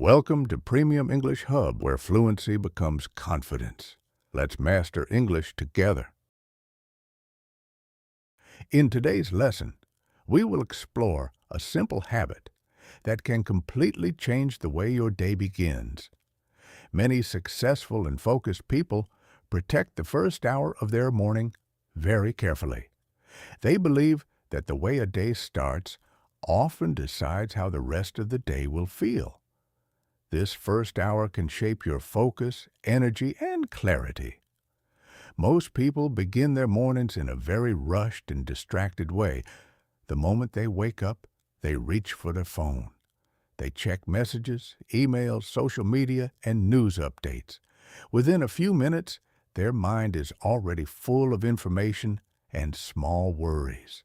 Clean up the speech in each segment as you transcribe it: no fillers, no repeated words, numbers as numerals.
Welcome to Premium English Hub, where fluency becomes confidence. Let's master English together. In today's lesson, we will explore a simple habit that can completely change the way your day begins. Many successful and focused people protect the first hour of their morning very carefully. They believe that the way a day starts often decides how the rest of the day will feel. This first hour can shape your focus, energy, and clarity. Most people begin their mornings in a very rushed and distracted way. The moment they wake up, they reach for their phone. They check messages, emails, social media, and news updates. Within a few minutes, their mind is already full of information and small worries.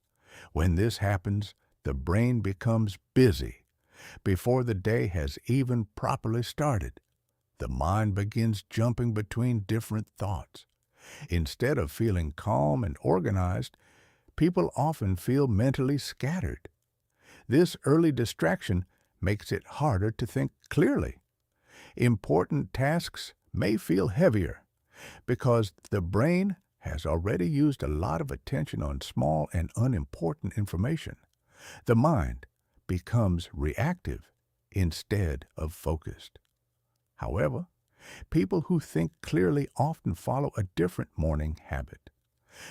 When this happens, the brain becomes busy. Before the day has even properly started, the mind begins jumping between different thoughts. Instead of feeling calm and organized, people often feel mentally scattered. This early distraction makes it harder to think clearly. Important tasks may feel heavier because the brain has already used a lot of attention on small and unimportant information. The mind becomes reactive instead of focused. However, people who think clearly often follow a different morning habit.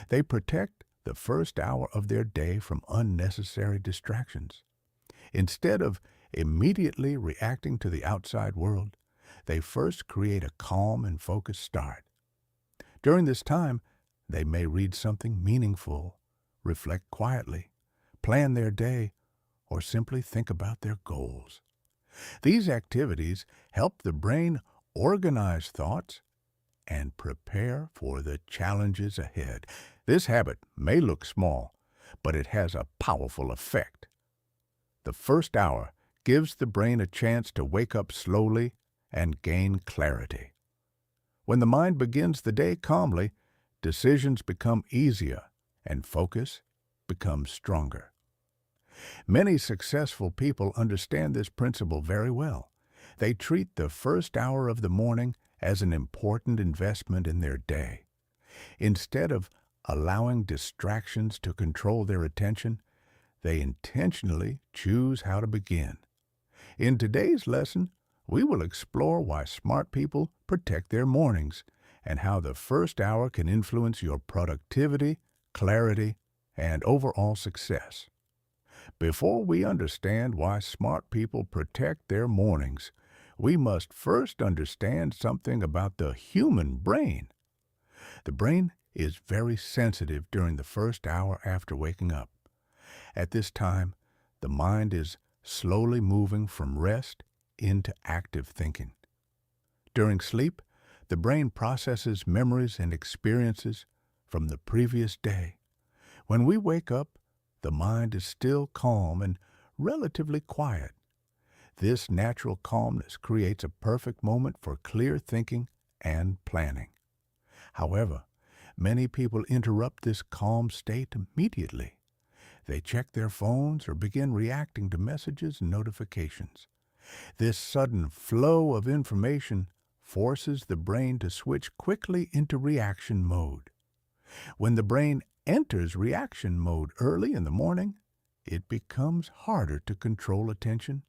They protect the first hour of their day from unnecessary distractions. Instead of immediately reacting to the outside world, they first create a calm and focused start. During this time, they may read something meaningful, reflect quietly, plan their day, or simply think about their goals. These activities help the brain organize thoughts and prepare for the challenges ahead. This habit may look small, but it has a powerful effect. The first hour gives the brain a chance to wake up slowly and gain clarity. When the mind begins the day calmly, decisions become easier and focus becomes stronger. Many successful people understand this principle very well. They treat the first hour of the morning as an important investment in their day. Instead of allowing distractions to control their attention, they intentionally choose how to begin. In today's lesson, we will explore why smart people protect their mornings and how the first hour can influence your productivity, clarity, and overall success. Before we understand why smart people protect their mornings, we must first understand something about the human brain. The brain is very sensitive during the first hour after waking up. At this time, the mind is slowly moving from rest into active thinking. During sleep, the brain processes memories and experiences from the previous day. When we wake up, the mind is still calm and relatively quiet. This natural calmness creates a perfect moment for clear thinking and planning. However, many people interrupt this calm state immediately. They check their phones or begin reacting to messages and notifications. This sudden flow of information forces the brain to switch quickly into reaction mode. When the brain enters reaction mode early in the morning, it becomes harder to control attention.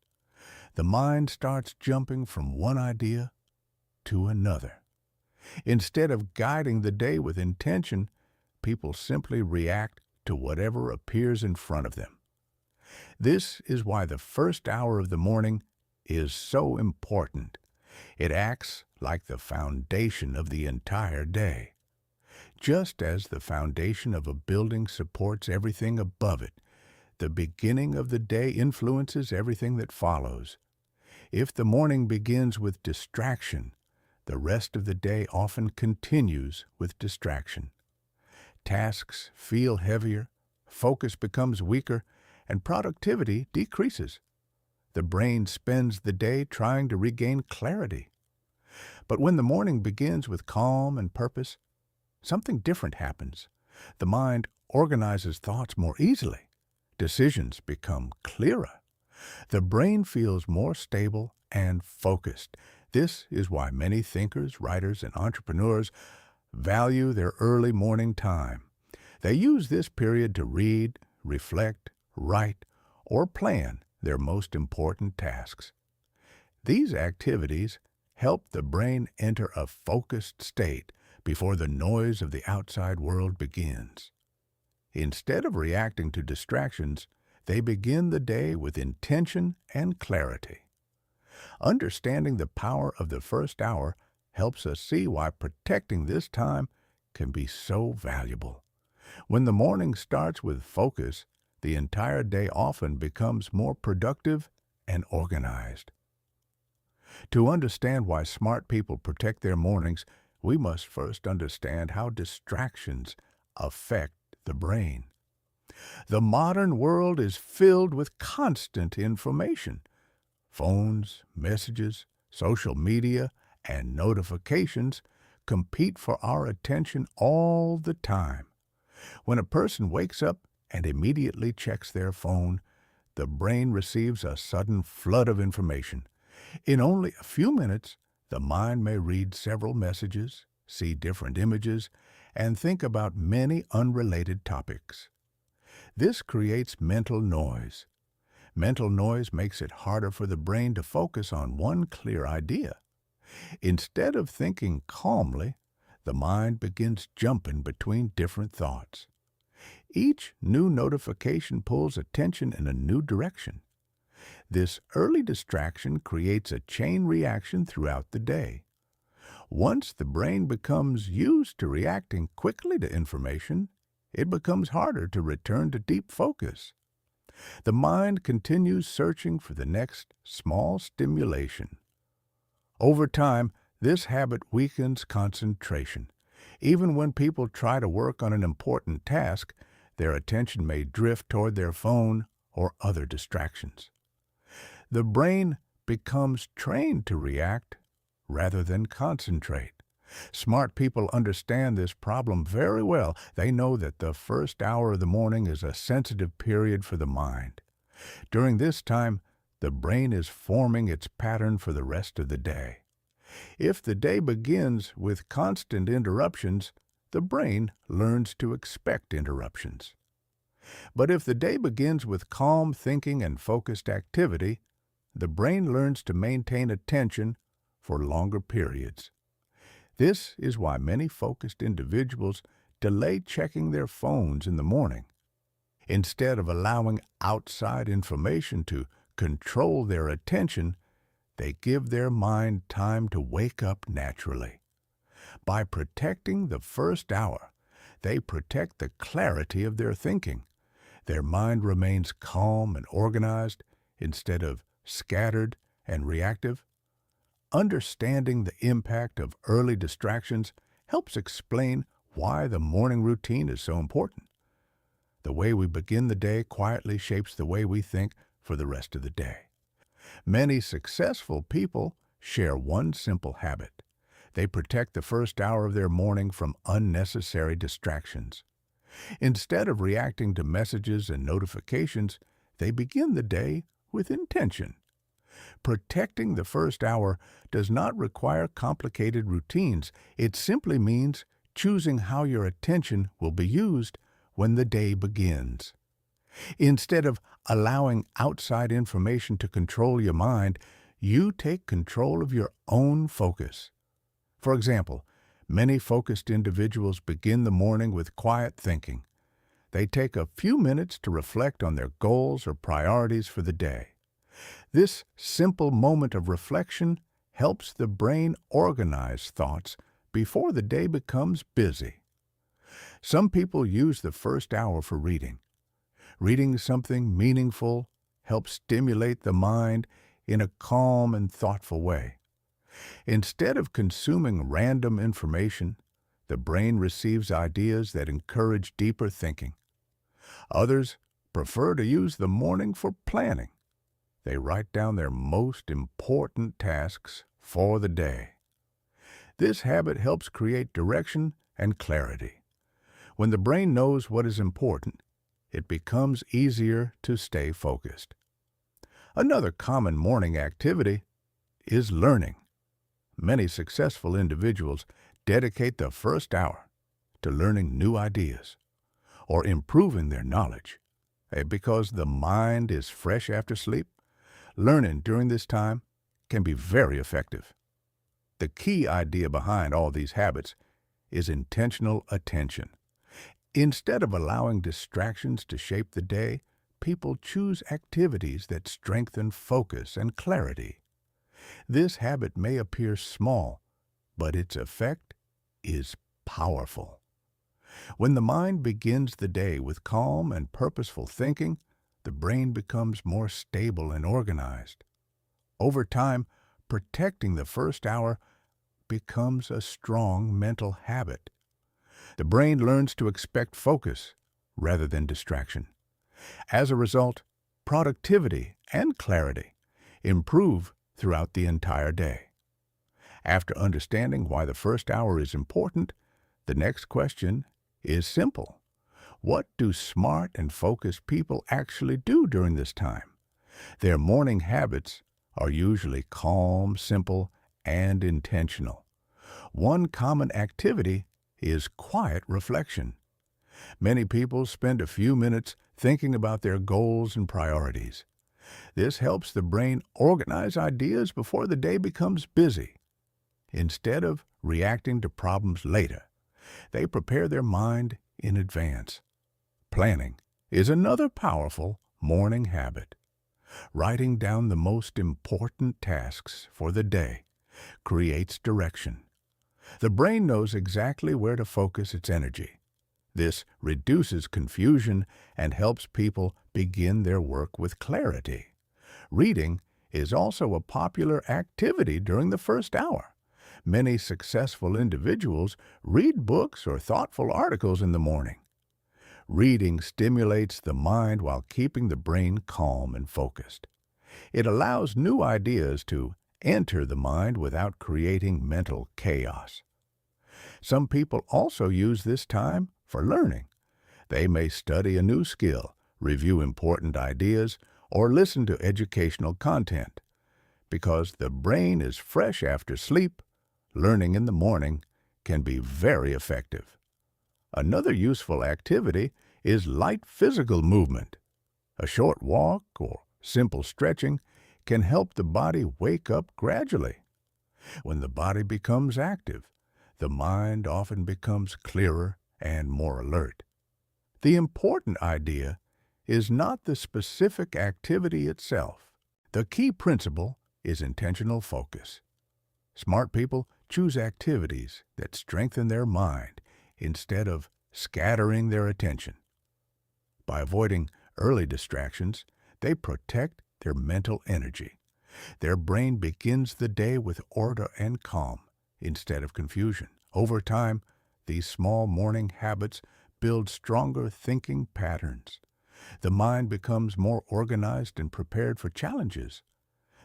The mind starts jumping from one idea to another. Instead of guiding the day with intention, people simply react to whatever appears in front of them. This is why the first hour of the morning is so important. It acts like the foundation of the entire day. Just as the foundation of a building supports everything above it, the beginning of the day influences everything that follows. If the morning begins with distraction, the rest of the day often continues with distraction. Tasks feel heavier, focus becomes weaker, and productivity decreases. The brain spends the day trying to regain clarity. But when the morning begins with calm and purpose, something different happens. The mind organizes thoughts more easily. Decisions become clearer. The brain feels more stable and focused. This is why many thinkers, writers, and entrepreneurs value their early morning time. They use this period to read, reflect, write, or plan their most important tasks. These activities help the brain enter a focused state before the noise of the outside world begins. Instead of reacting to distractions, they begin the day with intention and clarity. Understanding the power of the first hour helps us see why protecting this time can be so valuable. When the morning starts with focus, the entire day often becomes more productive and organized. To understand why smart people protect their mornings, we must first understand how distractions affect the brain. The modern world is filled with constant information. Phones, messages, social media, and notifications compete for our attention all the time. When a person wakes up and immediately checks their phone, the brain receives a sudden flood of information. In only a few minutes, the mind may read several messages, see different images, and think about many unrelated topics. This creates mental noise. Mental noise makes it harder for the brain to focus on one clear idea. Instead of thinking calmly, the mind begins jumping between different thoughts. Each new notification pulls attention in a new direction. This early distraction creates a chain reaction throughout the day. Once the brain becomes used to reacting quickly to information, it becomes harder to return to deep focus. The mind continues searching for the next small stimulation. Over time, this habit weakens concentration. Even when people try to work on an important task, their attention may drift toward their phone or other distractions. The brain becomes trained to react rather than concentrate. Smart people understand this problem very well. They know that the first hour of the morning is a sensitive period for the mind. During this time, the brain is forming its pattern for the rest of the day. If the day begins with constant interruptions, the brain learns to expect interruptions. But if the day begins with calm thinking and focused activity, the brain learns to maintain attention for longer periods. This is why many focused individuals delay checking their phones in the morning. Instead of allowing outside information to control their attention, they give their mind time to wake up naturally. By protecting the first hour, they protect the clarity of their thinking. Their mind remains calm and organized instead of scattered and reactive. Understanding the impact of early distractions helps explain why the morning routine is so important. The way we begin the day quietly shapes the way we think for the rest of the day. Many successful people share one simple habit. They protect the first hour of their morning from unnecessary distractions. Instead of reacting to messages and notifications, they begin the day with intention. Protecting the first hour does not require complicated routines. It simply means choosing how your attention will be used when the day begins. Instead of allowing outside information to control your mind, you take control of your own focus. For example, many focused individuals begin the morning with quiet thinking. They take a few minutes to reflect on their goals or priorities for the day. This simple moment of reflection helps the brain organize thoughts before the day becomes busy. Some people use the first hour for reading. Reading something meaningful helps stimulate the mind in a calm and thoughtful way. Instead of consuming random information, the brain receives ideas that encourage deeper thinking. Others prefer to use the morning for planning. They write down their most important tasks for the day. This habit helps create direction and clarity. When the brain knows what is important, it becomes easier to stay focused. Another common morning activity is learning. Many successful individuals dedicate the first hour to learning new ideas or improving their knowledge. Because the mind is fresh after sleep, learning during this time can be very effective. The key idea behind all these habits is intentional attention. Instead of allowing distractions to shape the day, people choose activities that strengthen focus and clarity. This habit may appear small, but its effect is powerful. When the mind begins the day with calm and purposeful thinking, the brain becomes more stable and organized. Over time, protecting the first hour becomes a strong mental habit. The brain learns to expect focus rather than distraction. As a result, productivity and clarity improve throughout the entire day. After understanding why the first hour is important, the next question is simple. What do smart and focused people actually do during this time? Their morning habits are usually calm, simple, and intentional. One common activity is quiet reflection. Many people spend a few minutes thinking about their goals and priorities. This helps the brain organize ideas before the day becomes busy. Instead of reacting to problems later, they prepare their mind in advance. Planning is another powerful morning habit. Writing down the most important tasks for the day creates direction. The brain knows exactly where to focus its energy. This reduces confusion and helps people begin their work with clarity. Reading is also a popular activity during the first hour. Many successful individuals read books or thoughtful articles in the morning. Reading stimulates the mind while keeping the brain calm and focused. It allows new ideas to enter the mind without creating mental chaos. Some people also use this time for learning. They may study a new skill, review important ideas, or listen to educational content. Because the brain is fresh after sleep, learning in the morning can be very effective. Another useful activity is light physical movement. A short walk or simple stretching can help the body wake up gradually. When the body becomes active, the mind often becomes clearer and more alert. The important idea is not the specific activity itself. The key principle is intentional focus. Smart people choose activities that strengthen their mind instead of scattering their attention. By avoiding early distractions, they protect their mental energy. Their brain begins the day with order and calm instead of confusion. Over time, these small morning habits build stronger thinking patterns. The mind becomes more organized and prepared for challenges.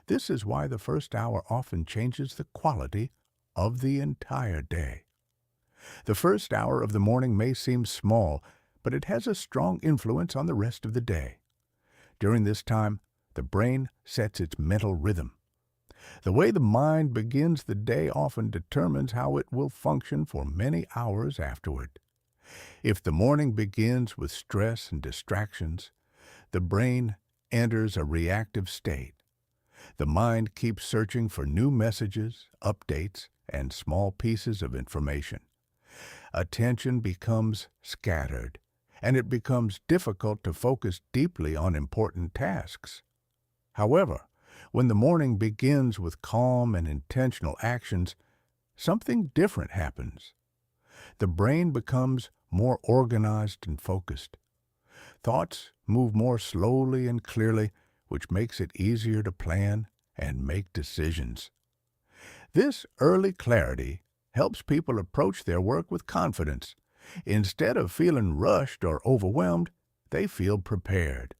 This is why the first hour often changes the quality of the entire day. The first hour of the morning may seem small, but it has a strong influence on the rest of the day. During this time, the brain sets its mental rhythm. The way the mind begins the day often determines how it will function for many hours afterward. If the morning begins with stress and distractions, the brain enters a reactive state. The mind keeps searching for new messages, updates, and small pieces of information. Attention becomes scattered, and it becomes difficult to focus deeply on important tasks. However, when the morning begins with calm and intentional actions, something different happens. The brain becomes more organized and focused. Thoughts move more slowly and clearly, which makes it easier to plan and make decisions. This early clarity helps people approach their work with confidence. Instead of feeling rushed or overwhelmed, they feel prepared.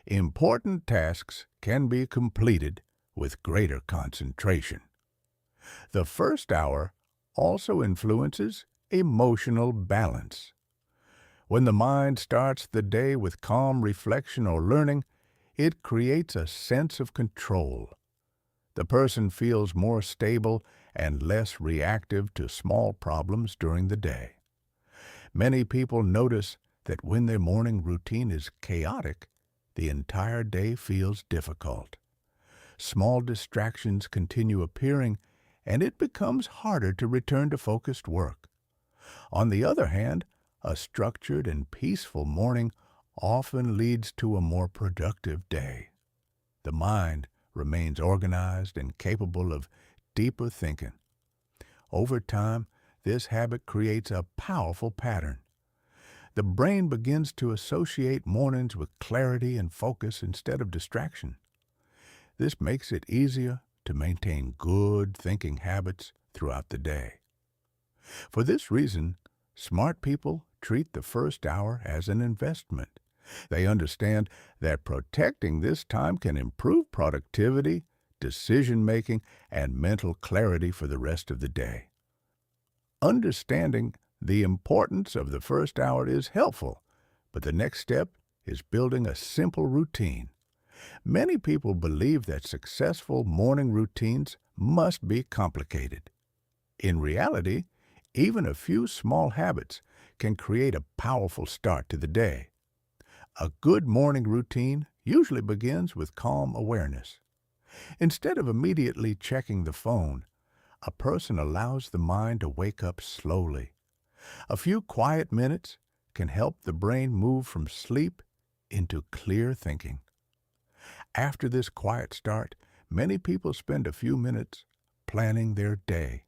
Important tasks can be completed with greater concentration. The first hour also influences emotional balance. When the mind starts the day with calm reflection or learning, it creates a sense of control. The person feels more stable and less reactive to small problems during the day. Many people notice that when their morning routine is chaotic, the entire day feels difficult. Small distractions continue appearing, and it becomes harder to return to focused work. On the other hand, a structured and peaceful morning often leads to a more productive day. The mind remains organized and capable of deeper thinking. Over time, this habit creates a powerful pattern. The brain begins to associate mornings with clarity and focus instead of distraction. This makes it easier to maintain good thinking habits throughout the day. For this reason, smart people treat the first hour as an investment. They understand that protecting this time can improve productivity, decision-making, and mental clarity for the rest of the day. Understanding the importance of the first hour is helpful, but the next step is building a simple routine. Many people believe that successful morning routines must be complicated. In reality, even a few small habits can create a powerful start to the day. A good morning routine usually begins with calm awareness. Instead of immediately checking the phone, a person allows the mind to wake up slowly. A few quiet minutes can help the brain move from sleep into clear thinking. After this quiet start, many people spend a few minutes planning their day.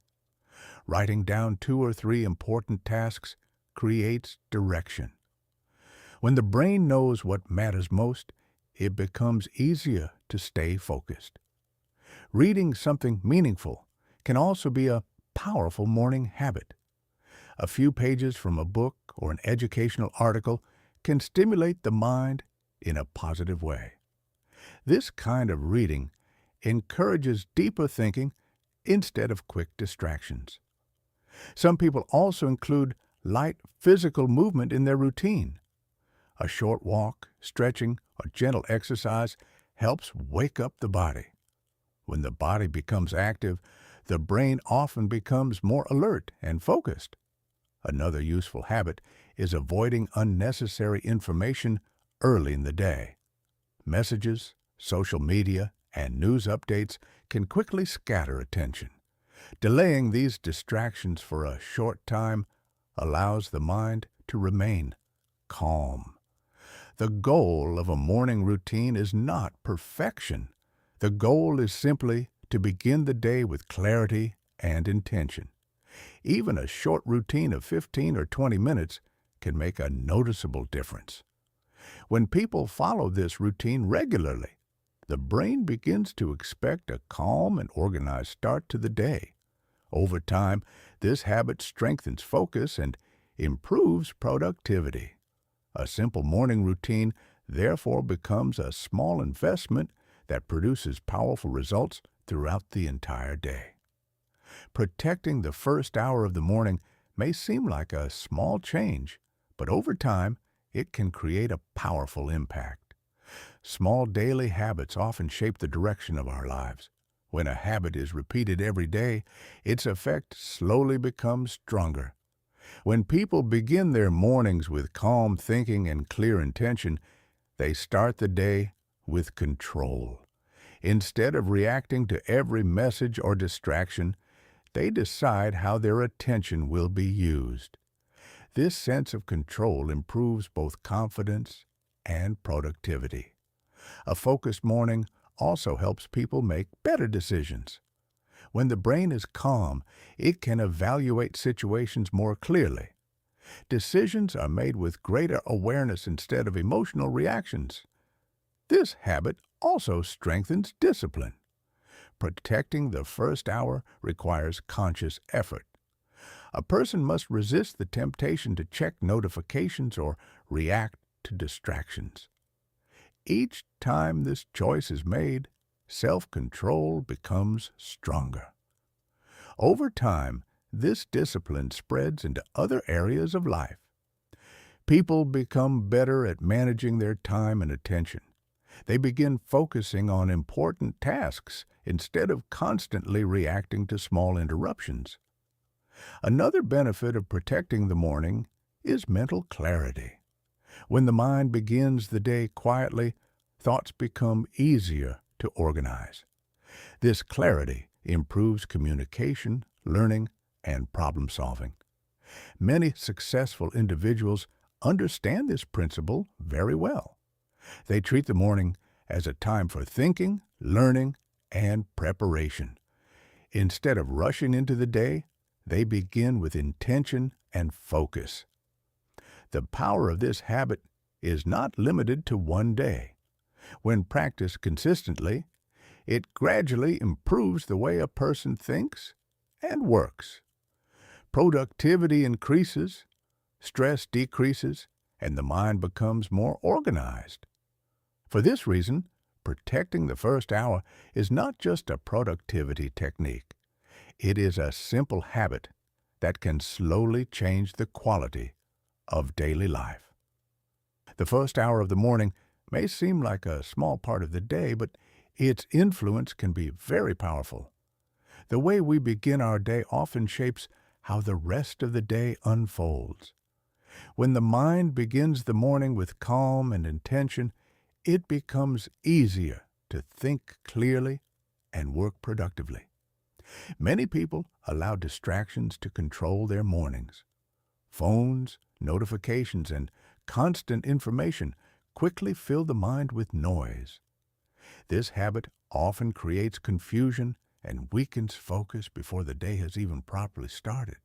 Writing down 2 or 3 important tasks creates direction. When the brain knows what matters most, it becomes easier to stay focused. Reading something meaningful can also be a powerful morning habit. A few pages from a book or an educational article can stimulate the mind in a positive way. This kind of reading encourages deeper thinking instead of quick distractions. Some people also include light physical movement in their routine. A short walk, stretching, or gentle exercise helps wake up the body. When the body becomes active, the brain often becomes more alert and focused. Another useful habit is avoiding unnecessary information early in the day. Messages, social media, and news updates can quickly scatter attention. Delaying these distractions for a short time allows the mind to remain calm. The goal of a morning routine is not perfection. The goal is simply to begin the day with clarity and intention. Even a short routine of 15 or 20 minutes can make a noticeable difference. When people follow this routine regularly, the brain begins to expect a calm and organized start to the day. Over time, this habit strengthens focus and improves productivity. A simple morning routine therefore becomes a small investment that produces powerful results throughout the entire day. Protecting the first hour of the morning may seem like a small change, but over time, it can create a powerful impact. Small daily habits often shape the direction of our lives. When a habit is repeated every day, its effect slowly becomes stronger. When people begin their mornings with calm thinking and clear intention, they start the day with control. Instead of reacting to every message or distraction, they decide how their attention will be used. This sense of control improves both confidence and productivity. A focused morning also helps people make better decisions. When the brain is calm, it can evaluate situations more clearly. Decisions are made with greater awareness instead of emotional reactions. This habit also strengthens discipline. Protecting the first hour requires conscious effort. A person must resist the temptation to check notifications or react to distractions. Each time this choice is made, self-control becomes stronger. Over time, this discipline spreads into other areas of life. People become better at managing their time and attention. They begin focusing on important tasks instead of constantly reacting to small interruptions. Another benefit of protecting the morning is mental clarity. When the mind begins the day quietly, thoughts become easier to organize. This clarity improves communication, learning, and problem solving. Many successful individuals understand this principle very well. They treat the morning as a time for thinking, learning, and preparation. Instead of rushing into the day, they begin with intention and focus. The power of this habit is not limited to one day. When practiced consistently, it gradually improves the way a person thinks and works. Productivity increases, stress decreases, and the mind becomes more organized. For this reason, protecting the first hour is not just a productivity technique. It is a simple habit that can slowly change the quality of daily life. The first hour of the morning may seem like a small part of the day, but its influence can be very powerful. The way we begin our day often shapes how the rest of the day unfolds. When the mind begins the morning with calm and intention, it becomes easier to think clearly and work productively. Many people allow distractions to control their mornings. Phones, notifications, and constant information quickly fill the mind with noise. This habit often creates confusion and weakens focus before the day has even properly started.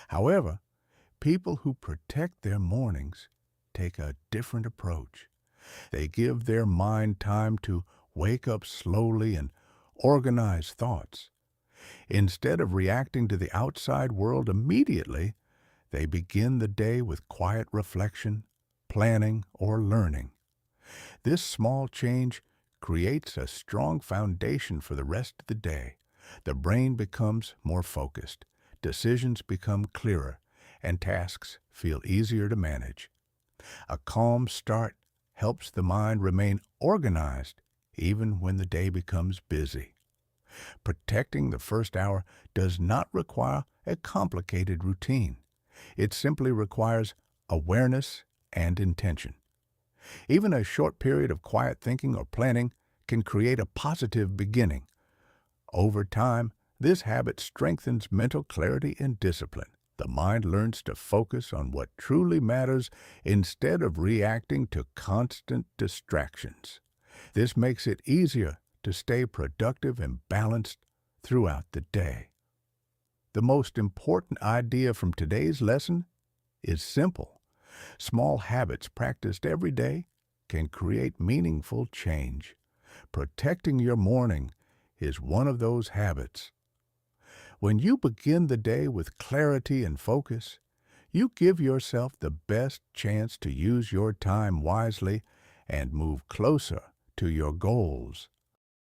However, people who protect their mornings take a different approach. They give their mind time to wake up slowly and organize thoughts. Instead of reacting to the outside world immediately, they begin the day with quiet reflection, planning, or learning. This small change creates a strong foundation for the rest of the day. The brain becomes more focused, decisions become clearer, and tasks feel easier to manage. A calm start helps the mind remain organized even when the day becomes busy. Protecting the first hour does not require a complicated routine. It simply requires awareness and intention. Even a short period of quiet thinking or planning can create a positive beginning. Over time, this habit strengthens mental clarity and discipline. The mind learns to focus on what truly matters instead of reacting to constant distractions. This makes it easier to stay productive and balanced throughout the day. The most important idea from today's lesson is simple. Small habits practiced every day can create meaningful change. Protecting your morning is one of those habits. When you begin the day with clarity and focus, you give yourself the best chance to use your time wisely and move closer to your goals.